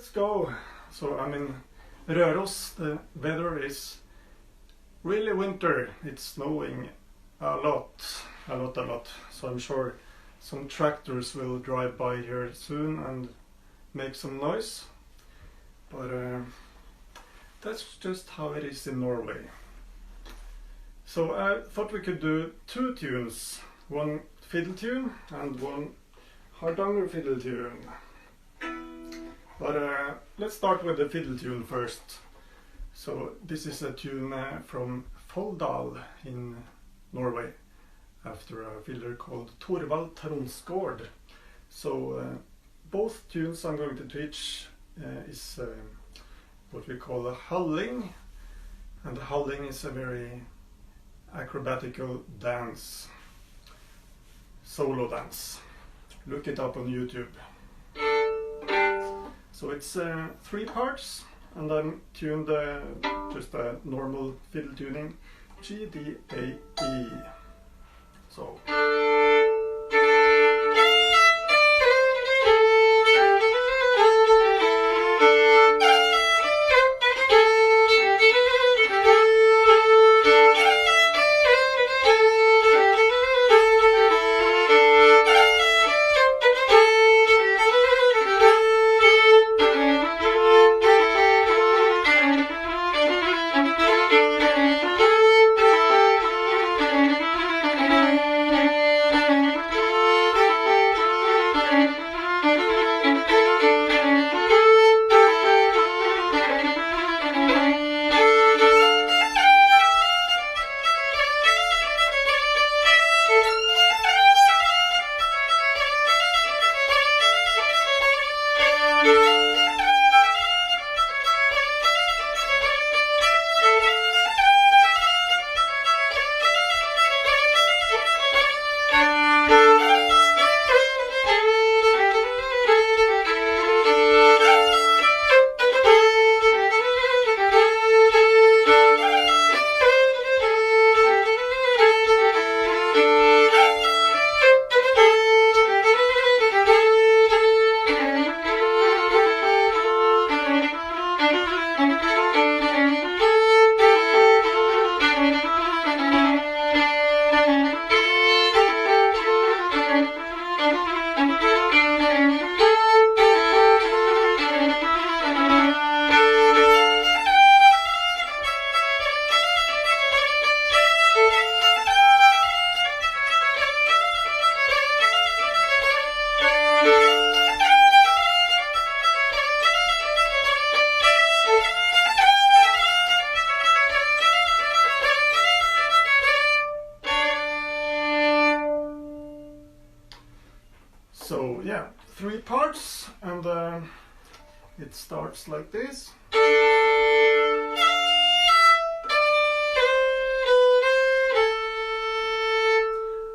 let's go. So I'm in Røros. The weather is really winter. It's snowing a lot. So I'm sure some tractors will drive by here soon and make some noise. But that's just how it is in Norway. So I thought we could do two tunes. One fiddle tune and one Hardanger fiddle tune. But let's start with the fiddle tune first. So this is a tune from Folldal in Norway, after a fiddler called Thorvald Tronsgaard. So both tunes I'm going to teach is what we call a hulling, and the hulling is a very acrobatical dance, solo dance. Look it up on YouTube. So it's 3 parts, and I'm tuned just a normal fiddle tuning, G, D, A, E. So. So yeah, 3 parts, and it starts like this.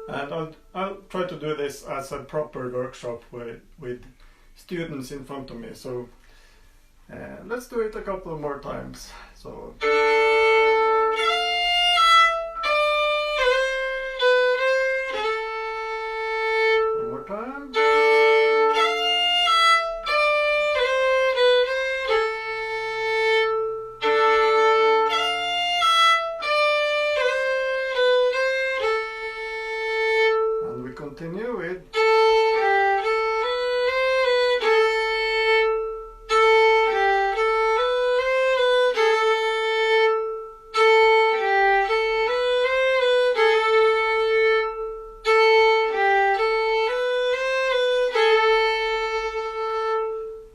And I'll try to do this as a proper workshop with students in front of me. So let's do it a couple of more times. So. One more time. Continue with.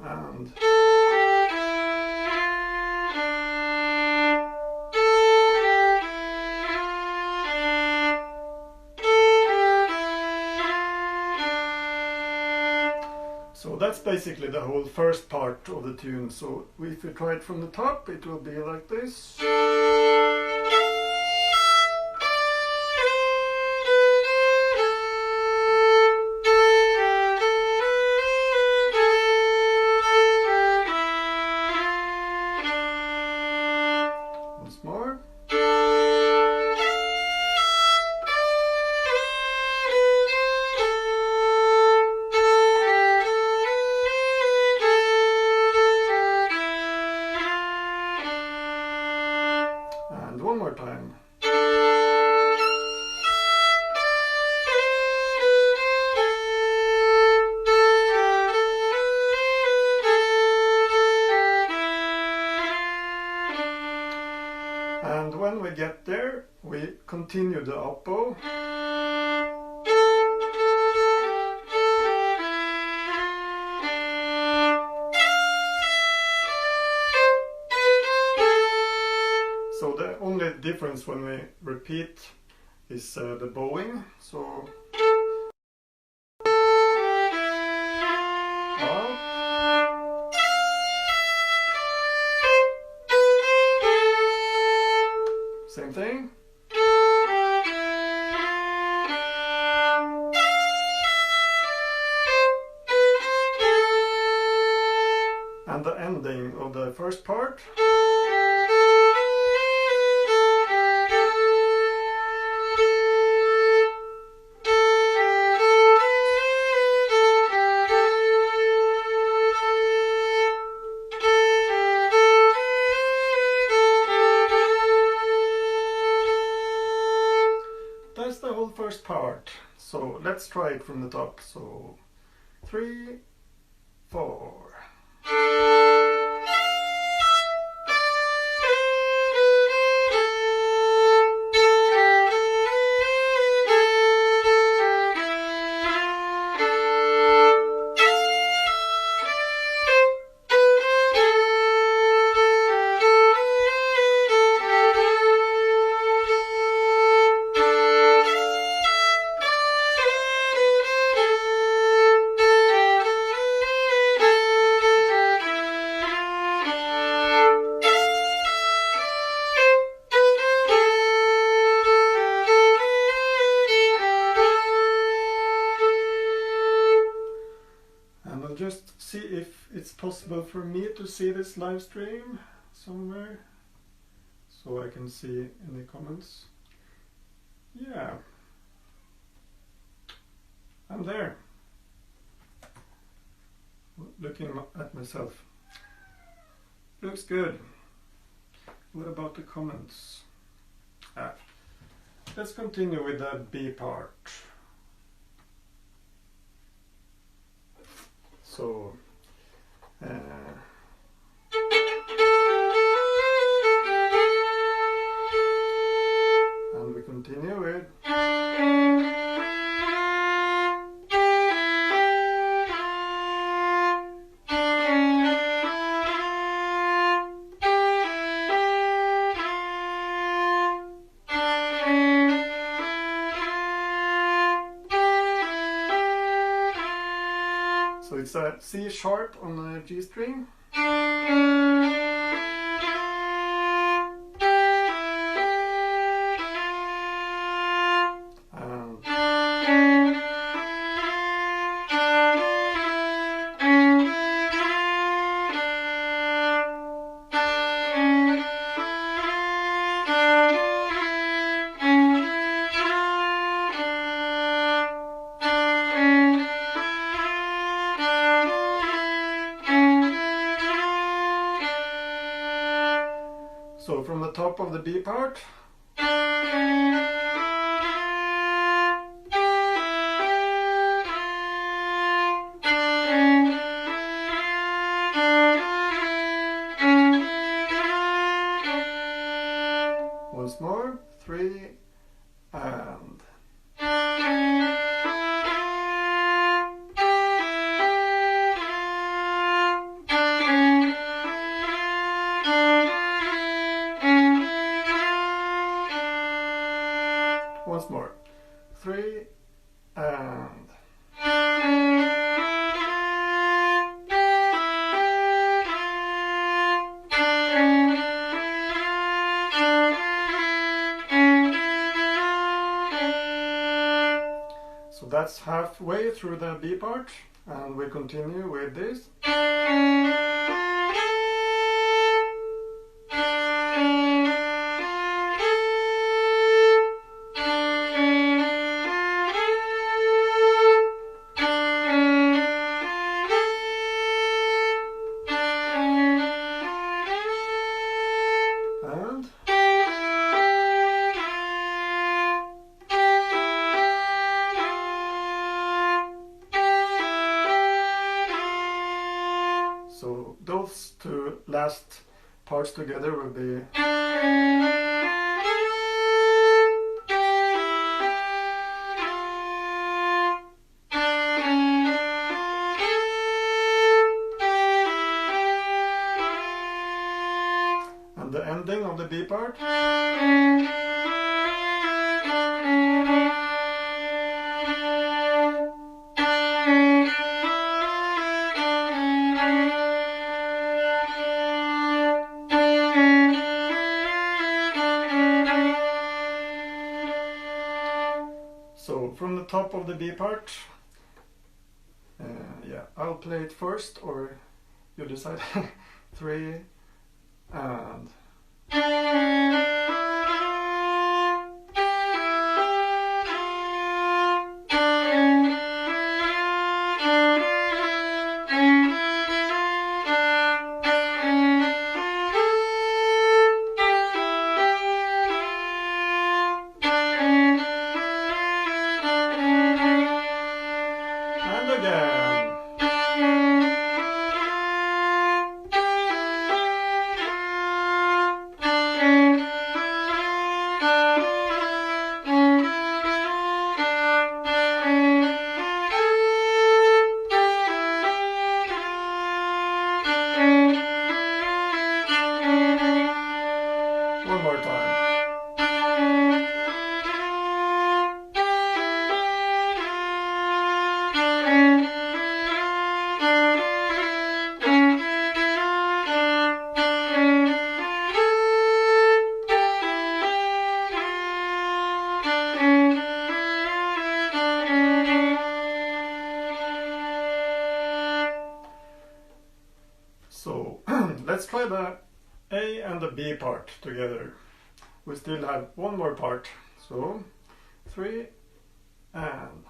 And. So that's basically the whole first part of the tune. So if you try it from the top, it will be like this. Once more. here we continue the up bow. So the only difference when we repeat is the bowing. So up, same thing. And the ending of the first part. That's the whole first part. So let's try it from the top. So 3, 4. Just see if it's possible for me to see this live stream somewhere so I can see any comments. Yeah, I'm there, looking at myself. Looks good. What about the comments? Let's continue with the B part. So, and we continue with so it's a C sharp on the G string. So from the top of the B part, once more, 3 and once more, 3 and so that's halfway through the B part, and we continue with this. And so those two last parts together will be B part. So from the top of the B part, yeah, I'll play it first, or you decide. 3 and again. One more time. So let's try the A and the B part together. We still have one more part. So 3 and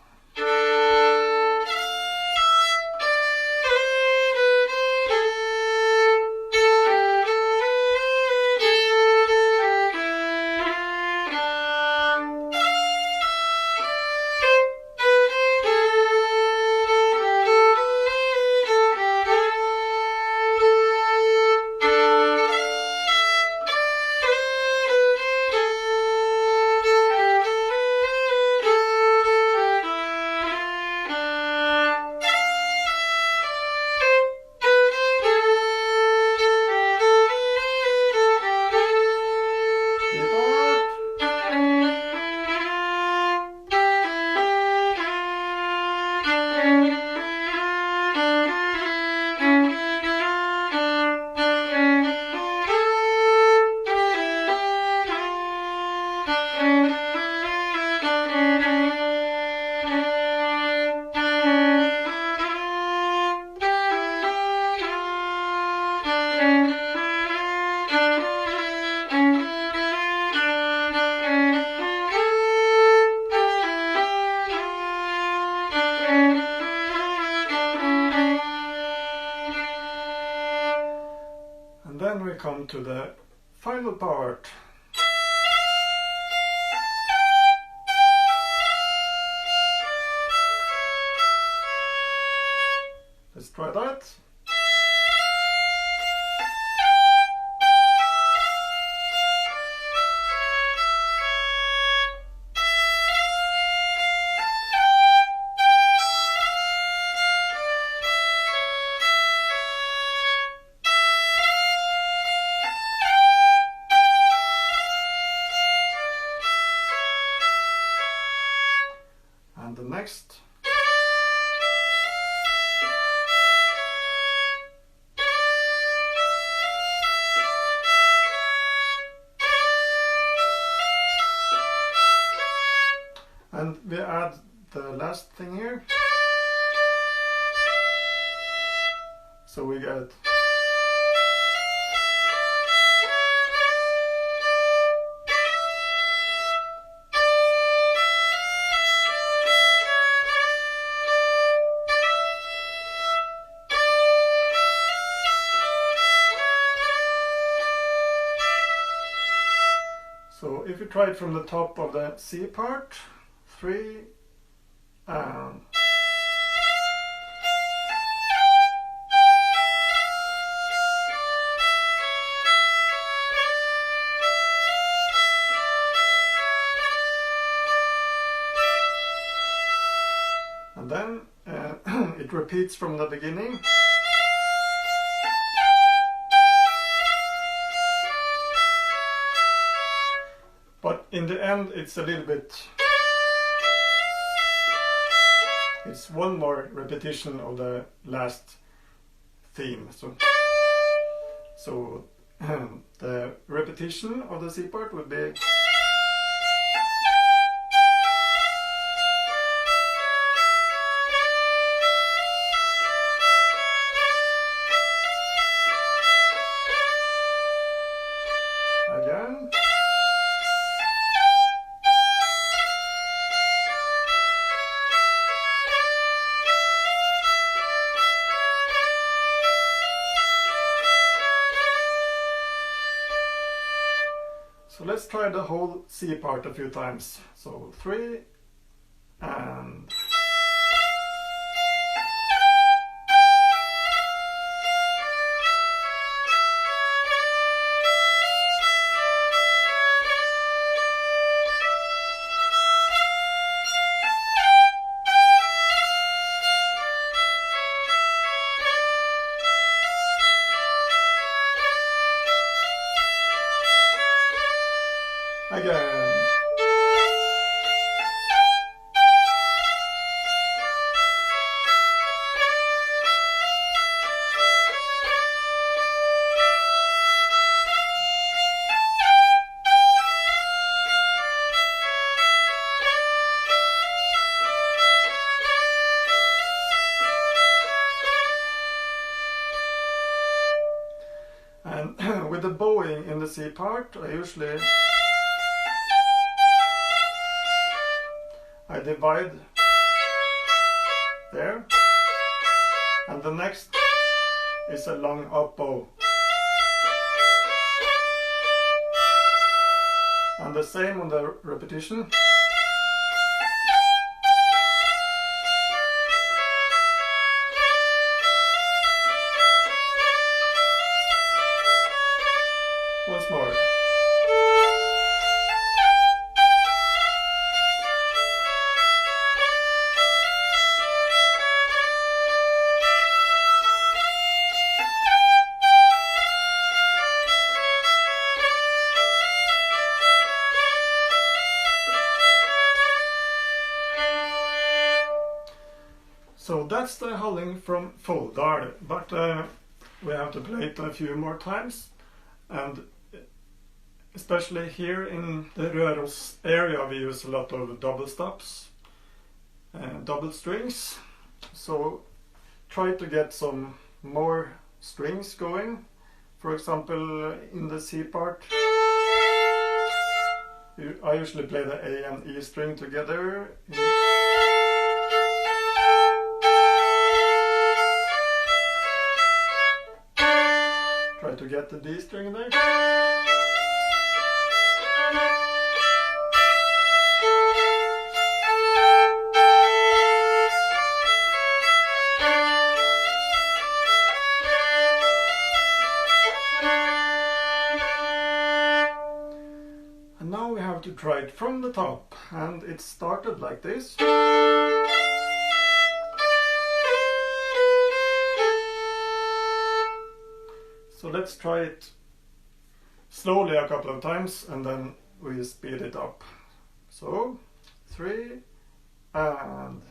then we come to the final part. Let's try that. And the next. And we add the last thing here. So we get So if you try it from the top of the C part, 3 and then it repeats from the beginning. in the end it's a little bit, it's one more repetition of the last theme. So the repetition of the C part would be again. So let's try the whole C part a few times. So 3 and again. And with the bowing in the C part, I divide there, and the next is a long up bow. And the same on the repetition. Once more. So that's the hulling from Folldal, but we have to play it a few more times, and especially here in the Røros area we use a lot of double stops, double strings, so try to get some more strings going. For example, in the C part, I usually play the A and E string together. Try to get the D string there. And now we have to try it from the top, and it started like this. So let's try it slowly a couple of times and then we speed it up. So 3 and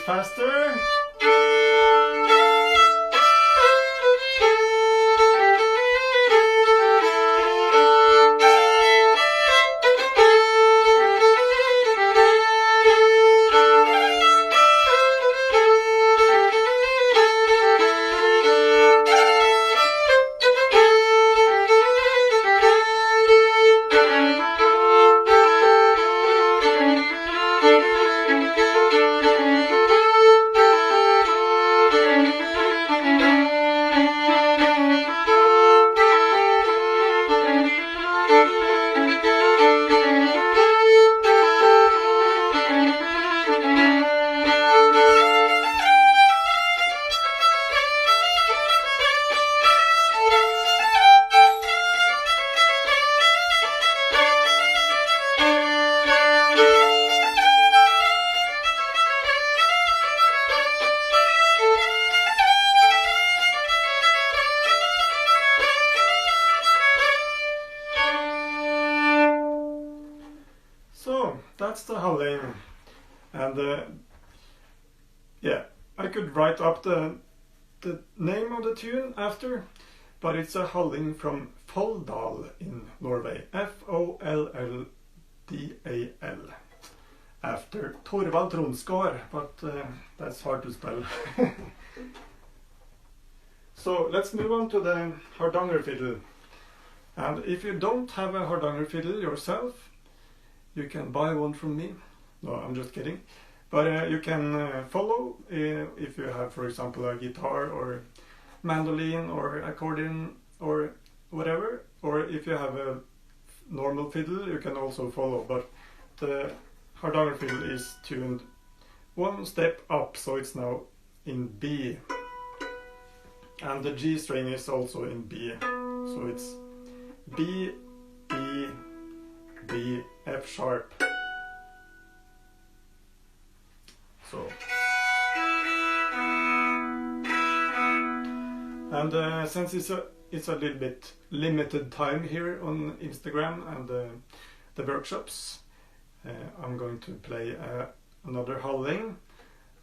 faster. So that's the howling, and yeah, I could write up the name of the tune after, but it's a howling from Folldal in Norway, Folldal, after Torvald Tronsgaard, but that's hard to spell. So let's move on to the Hardanger fiddle, and if you don't have a Hardanger fiddle yourself, you can buy one from me. No, I'm just kidding. But you can follow if you have, for example, a guitar or mandolin or accordion or whatever. Or if you have a normal fiddle, you can also follow. But the Hardanger fiddle is tuned one step up, so it's now in B. And the G string is also in B. So it's B, E, B, F sharp. So, and since it's a little bit limited time here on Instagram and the workshops, I'm going to play another howling,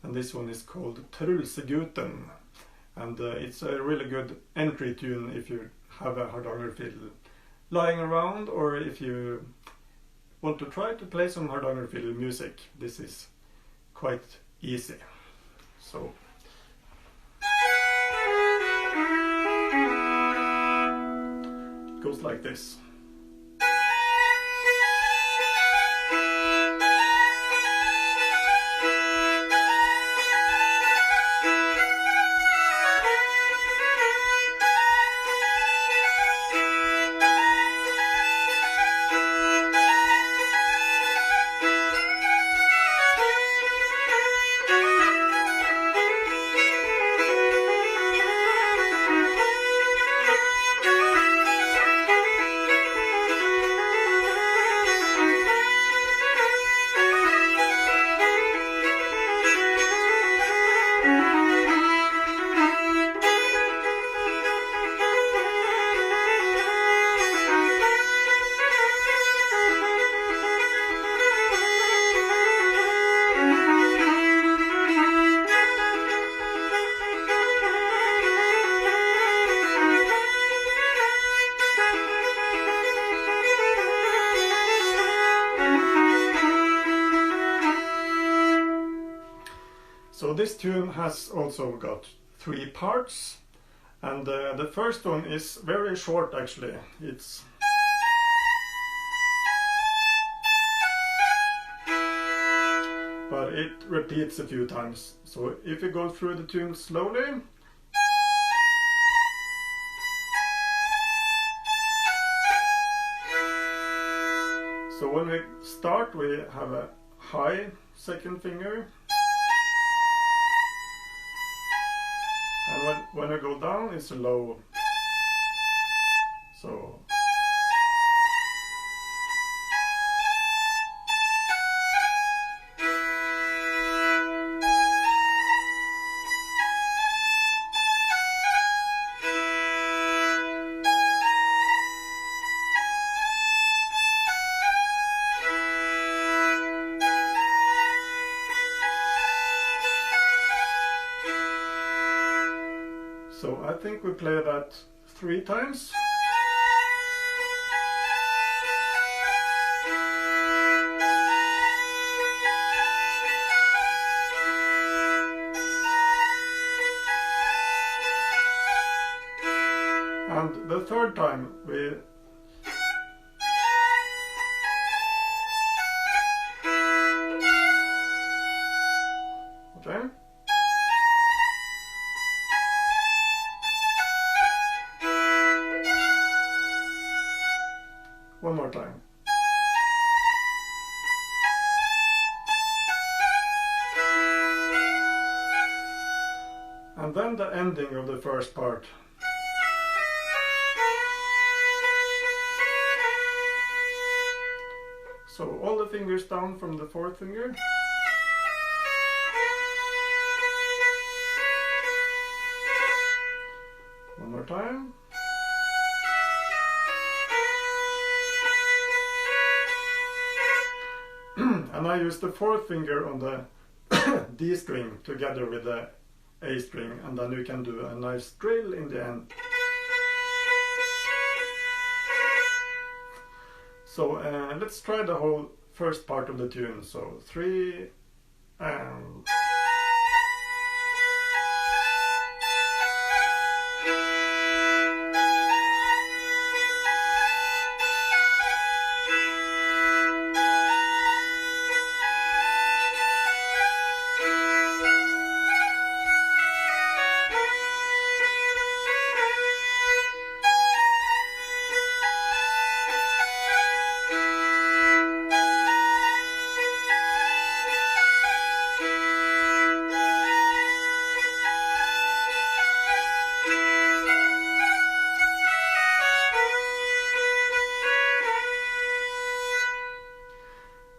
and this one is called Trulseguten, and it's a really good entry tune if you have a Hardanger fiddle lying around, or if you want to try to play some Hardanger fiddle music. This is quite easy. So it goes like this. So this tune has also got 3 parts, and the first one is very short actually. It's but it repeats a few times. So if you go through the tune slowly, so when we start we have a high second finger, and when I go down it's a low. So I think we play that 3 times. And the third time we okay. One more time. And then the ending of the first part. So all the fingers down from the 4th finger. One more time. And I use the 4th finger on the D string together with the A string, and then you can do a nice drill in the end. So let's try the whole first part of the tune. So 3 and...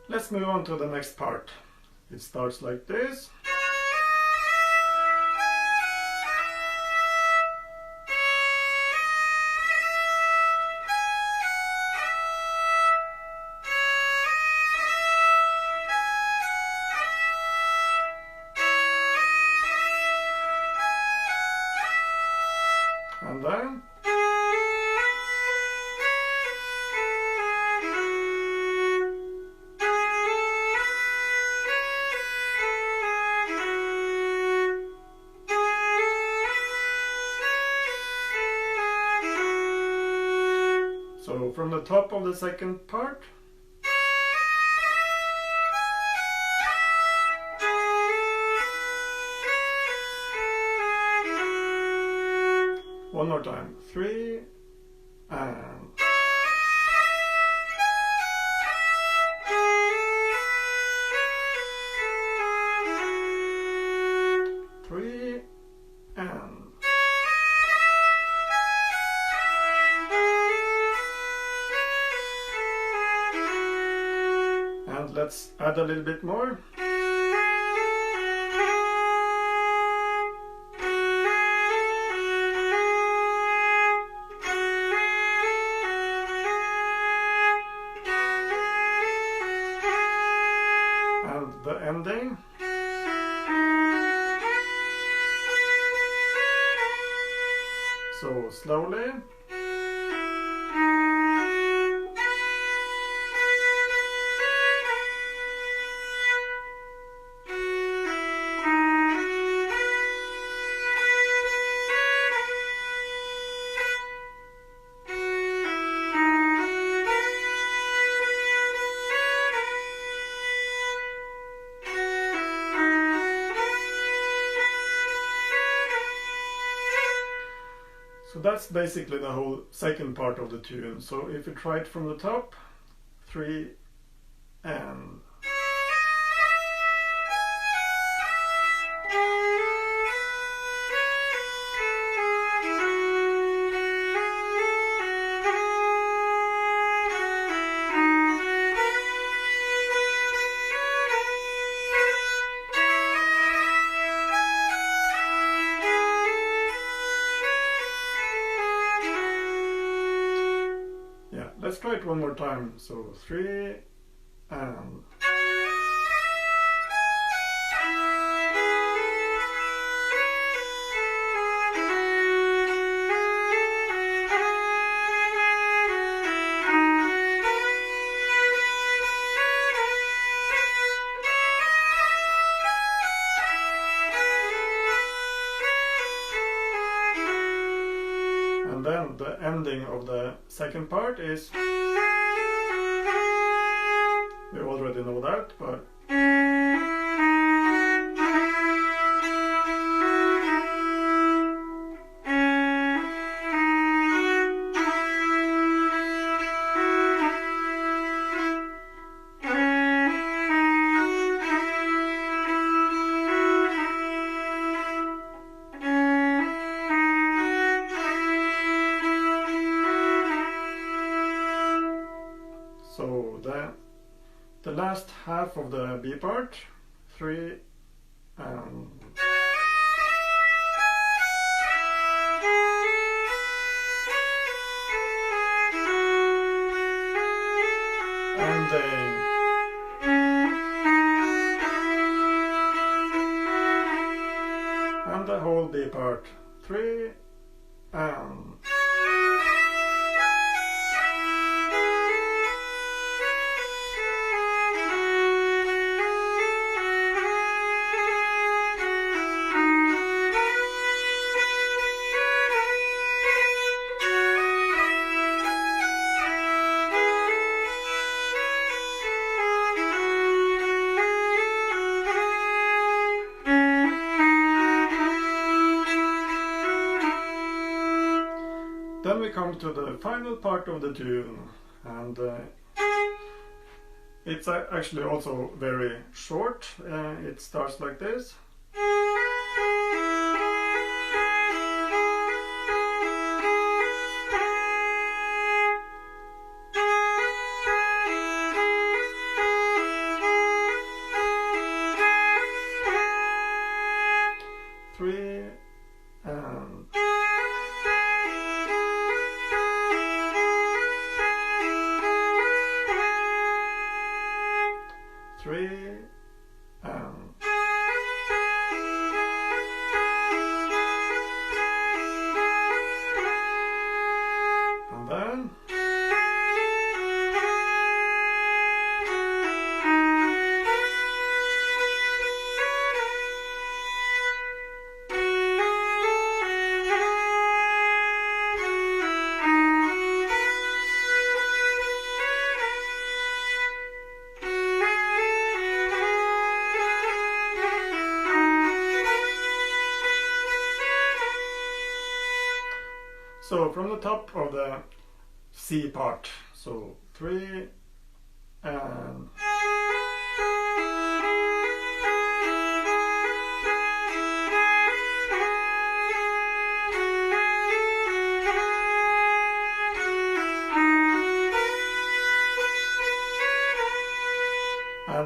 Let's move on to the next part. It starts like this. And then so from the top of the second part. One more time. 3 and... three and... and let's add a little bit more. And the ending. So slowly. So that's basically the whole second part of the tune. So if you try it from the top, 3 and... let's try it one more time. So 3 and... ending of the second part is, we already know that, but so the last half of the B part, 3 and ending. And the whole B part, 3 and 'Then we come to the final part of the tune, and it's actually also very short. It starts like this. Three and 3 and 'So from the top of the C part, so 3 and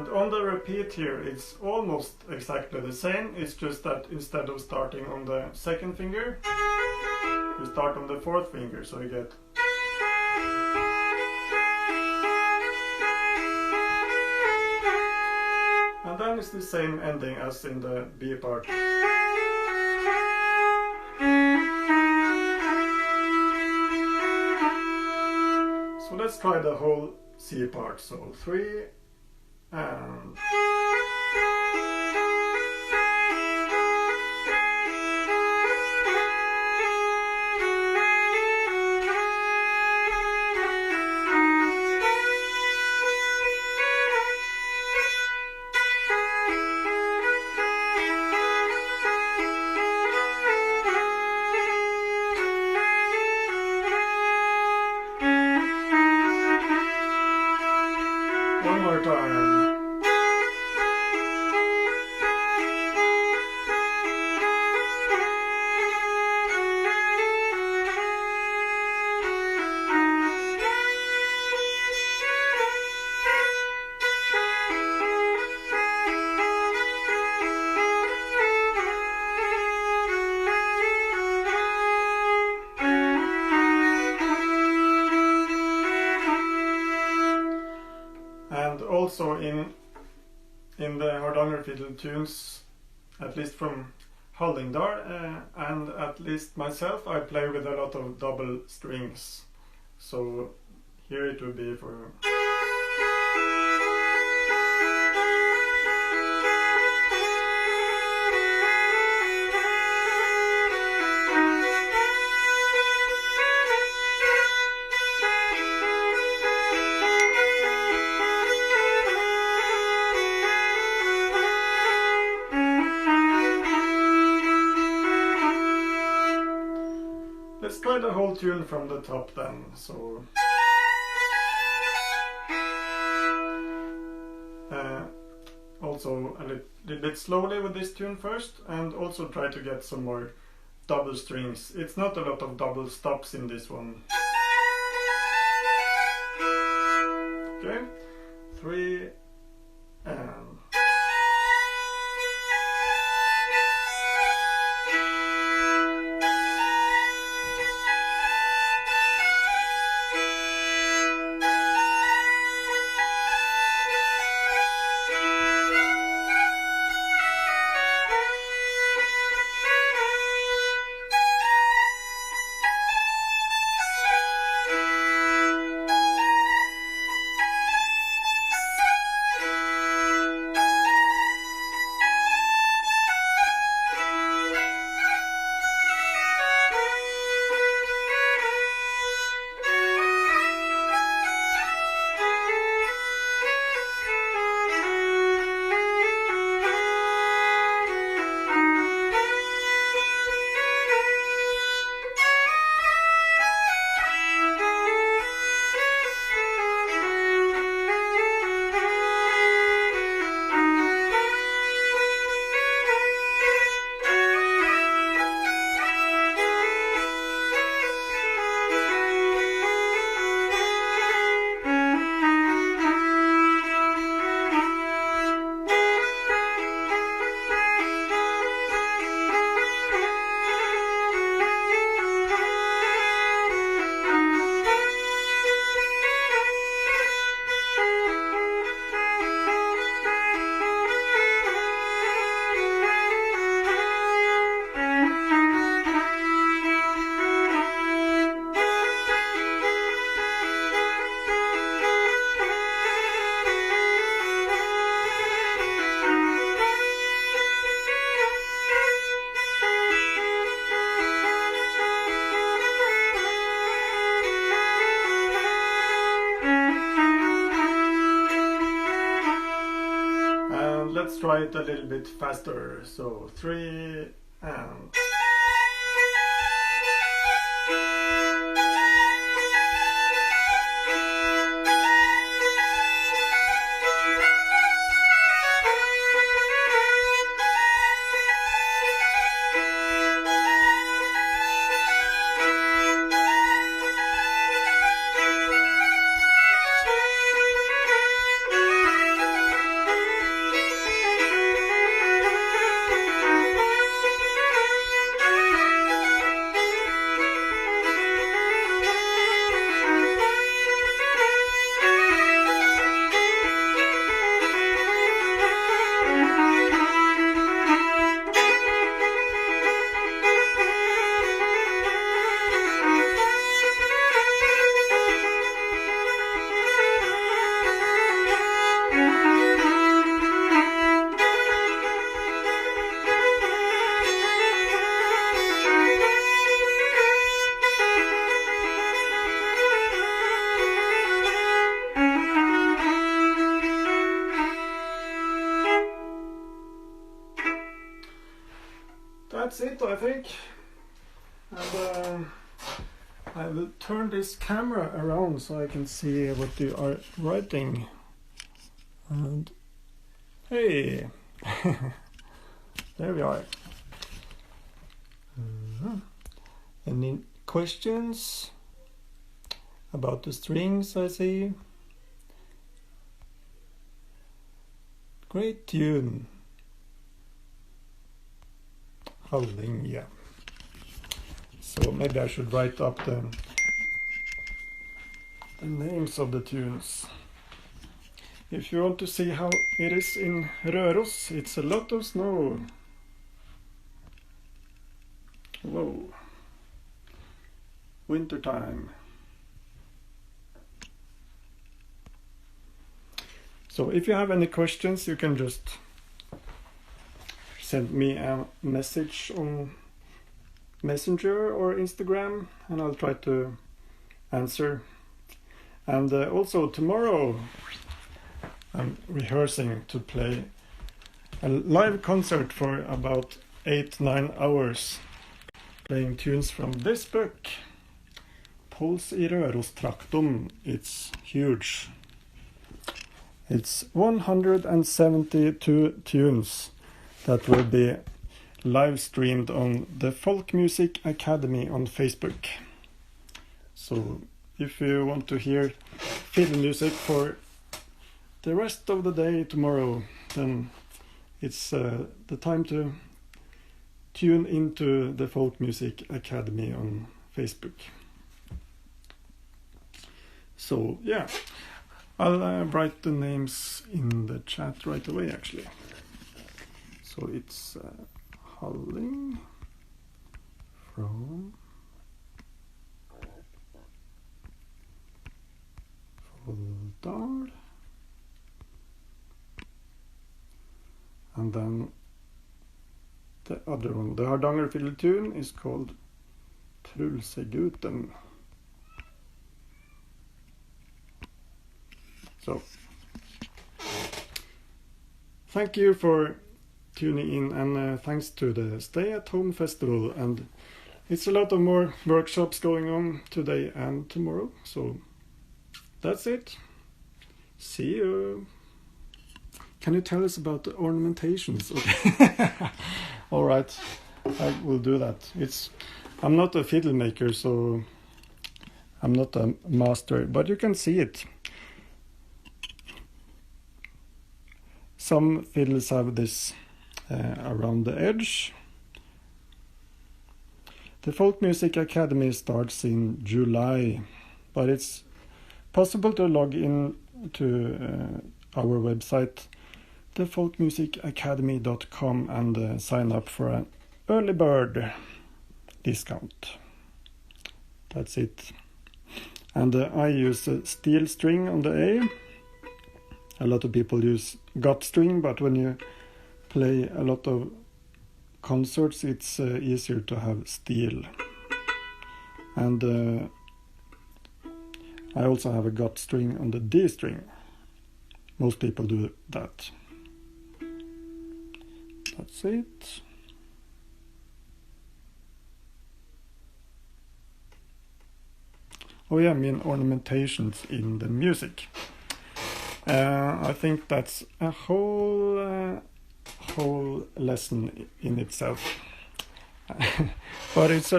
on the repeat here, it's almost exactly the same. It's just that instead of starting on the second finger, you start on the fourth finger, so you get. And then it's the same ending as in the B part. So let's try the whole C part. So 3 and one more time. And also in the Hardanger fiddle tunes, at least from Hallingdal, and at least myself, I play with a lot of double strings. So here it will be for. tune from the top then, so also a little bit slowly with this tune first, and also try to get some more double strings. It's not a lot of double stops in this one. Okay, 3 and let's try it a little bit faster. So 3 and that's it, I think. And I will turn this camera around so I can see what you are writing. And hey, there we are. Any questions about the strings? I see. Great tune. Howling, yeah. So maybe I should write up the names of the tunes. If you want to see how it is in Røros, it's a lot of snow. Whoa. Winter time. So if you have any questions, you can just send me a message on Messenger or Instagram, and I'll try to answer. And also tomorrow I'm rehearsing to play a live concert for about 8-9 hours, playing tunes from this book. hålls i Röros-trakten. It's huge. It's 172 tunes that will be live streamed on the Folk Music Academy on Facebook. So if you want to hear fiddle music for the rest of the day tomorrow, then it's the time to tune into the Folk Music Academy on Facebook. So yeah, I'll write the names in the chat right away actually. So it's Halling from Folldal, and then the other one, the Hardanger fiddle tune, is called Trulseguten. So, thank you for tuning in, and thanks to the Stay at Home Festival, and it's a lot of more workshops going on today and tomorrow, so that's it. See you. Can you tell us about the ornamentations? Okay. All right, I will do that. I'm not a fiddle maker, so I'm not a master, but you can see it. Some fiddles have this around the edge. The Folk Music Academy starts in July, but it's possible to log in to our website, thefolkmusicacademy.com, and sign up for an early bird discount. That's it. And I use a steel string on the A. A lot of people use gut string, but when you play a lot of concerts, it's easier to have steel. And I also have a gut string on the D string. Most people do that. That's it. Oh yeah, I mean ornamentations in the music. I think that's a whole lesson in itself. But it's I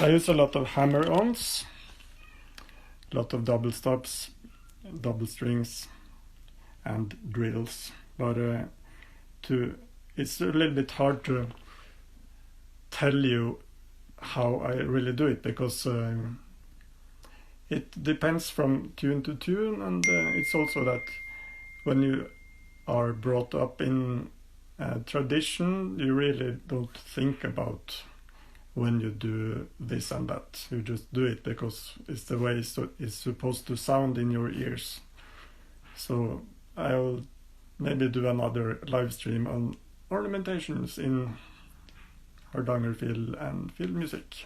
use a lot of hammer-ons, a lot of double stops, double strings, and drills. But it's a little bit hard to tell you how I really do it, because it depends from tune to tune, and it's also that when you are brought up in tradition, you really don't think about when you do this and that. You just do it because it's the way it's supposed to sound in your ears. So I'll maybe do another live stream on ornamentations in Hardanger fiddle and fiddle music.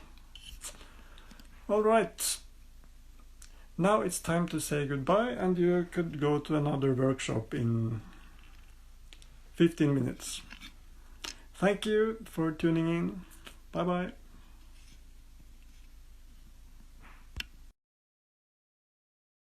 All right. Now it's time to say goodbye, and you could go to another workshop in 15 minutes. Thank you for tuning in. Bye bye.